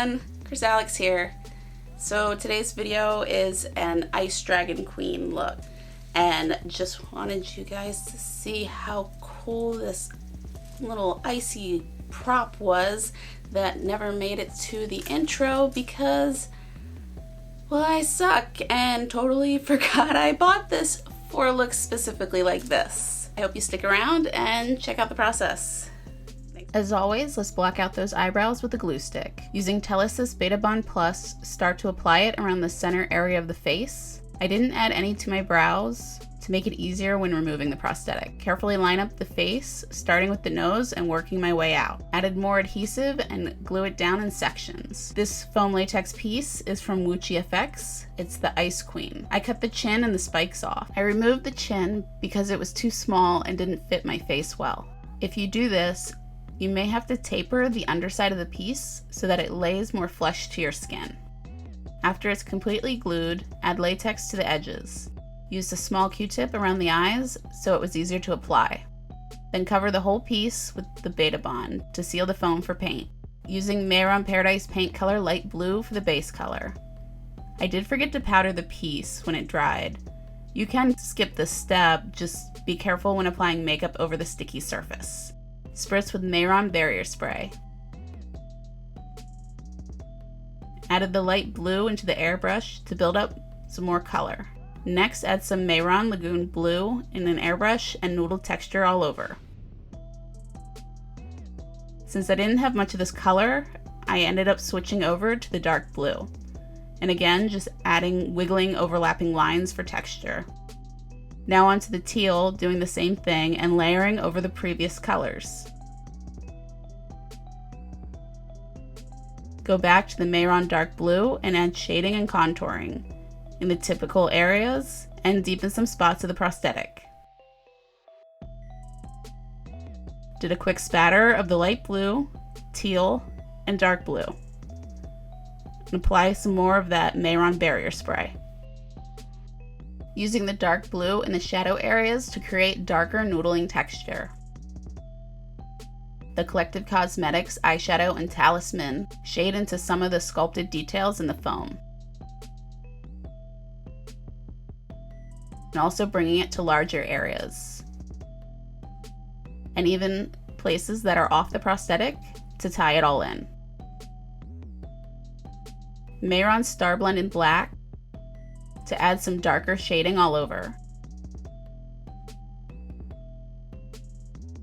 everyone, Chris Alex here. So today's video is an Ice Dragon Queen look, and just wanted you guys to see how cool this little icy prop was that never made it to the intro because, well, I suck and totally forgot I bought this for a look specifically like this. I hope you stick around and check out the process. As always, let's block out those eyebrows with a glue stick. Using Talisman Beta Bond Plus, start to apply it around the center area of the face. I didn't add any to my brows to make it easier when removing the prosthetic. Carefully line up the face, starting with the nose and working my way out. Added more adhesive and glue it down in sections. This foam latex piece is from Woochie FX. It's the Ice Queen. I cut the chin and the spikes off. I removed the chin because it was too small and didn't fit my face well. If you do this, you may have to taper the underside of the piece so that it lays more flush to your skin. After it's completely glued, add latex to the edges. Use a small Q-tip around the eyes so it was easier to apply. Then cover the whole piece with the Beta Bond to seal the foam for paint. Using Mehron Paradise paint color light blue for the base color. I did forget to powder the piece when it dried. You can skip this step, just be careful when applying makeup over the sticky surface. Spritz with Mehron Barrier Spray. Added the light blue into the airbrush to build up some more color. Next, add some Mehron Lagoon Blue in an airbrush and noodle texture all over. Since I didn't have much of this color, I ended up switching over to the dark blue. And again, just adding wiggling overlapping lines for texture. Now onto the teal, doing the same thing and layering over the previous colors. Go back to the Mehron dark blue and add shading and contouring in the typical areas and deepen some spots of the prosthetic. Did a quick spatter of the light blue, teal, and dark blue. And apply some more of that Mehron Barrier Spray. Using the dark blue in the shadow areas to create darker noodling texture. The Collective Cosmetics eyeshadow and Talisman shade into some of the sculpted details in the foam. And also bringing it to larger areas. And even places that are off the prosthetic to tie it all in. Mehron Star Blend in black to add some darker shading all over.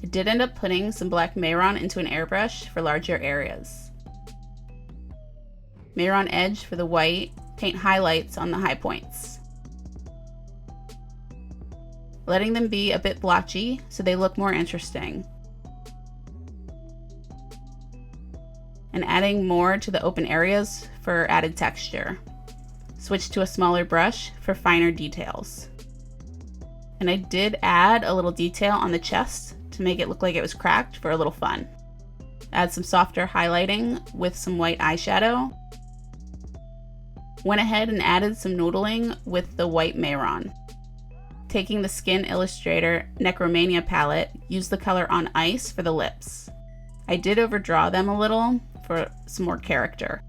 I did end up putting some black Mehron into an airbrush for larger areas. Mehron Edge for the white, paint highlights on the high points. Letting them be a bit blotchy so they look more interesting. And adding more to the open areas for added texture. Switch to a smaller brush for finer details. And I did add a little detail on the chest to make it look like it was cracked for a little fun. Add some softer highlighting with some white eyeshadow. Went ahead and added some noodling with the white Mehron. Taking the Skin Illustrator Necromania palette, used the color on Ice for the lips. I did overdraw them a little for some more character.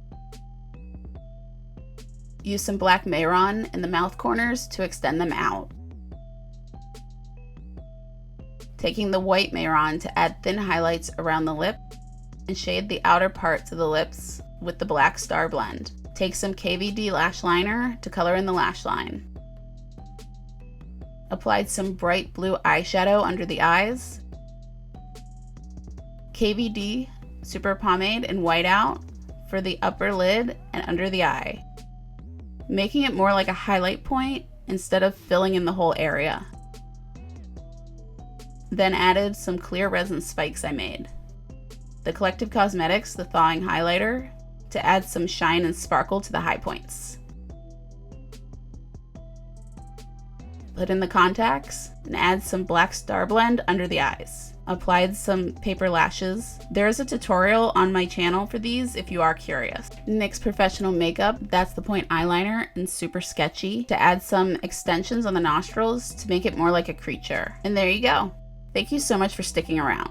Use some black Mehron in the mouth corners to extend them out. Taking the white Mehron to add thin highlights around the lip and shade the outer parts of the lips with the black Star Blend. Take some KVD Lash Liner to color in the lash line. Applied some bright blue eyeshadow under the eyes. KVD Super Pomade in Whiteout for the upper lid and under the eye. Making it more like a highlight point instead of filling in the whole area. Then added some clear resin spikes I made. The Collective Cosmetics, the Thawing Highlighter, to add some shine and sparkle to the high points. Put in the contacts and add some black Star Blend under the eyes. Applied some paper lashes. There is a tutorial on my channel for these if you are curious. NYX Professional Makeup, That's the Point eyeliner in Super Sketchy to add some extensions on the nostrils to make it more like a creature. And there you go. Thank you so much for sticking around.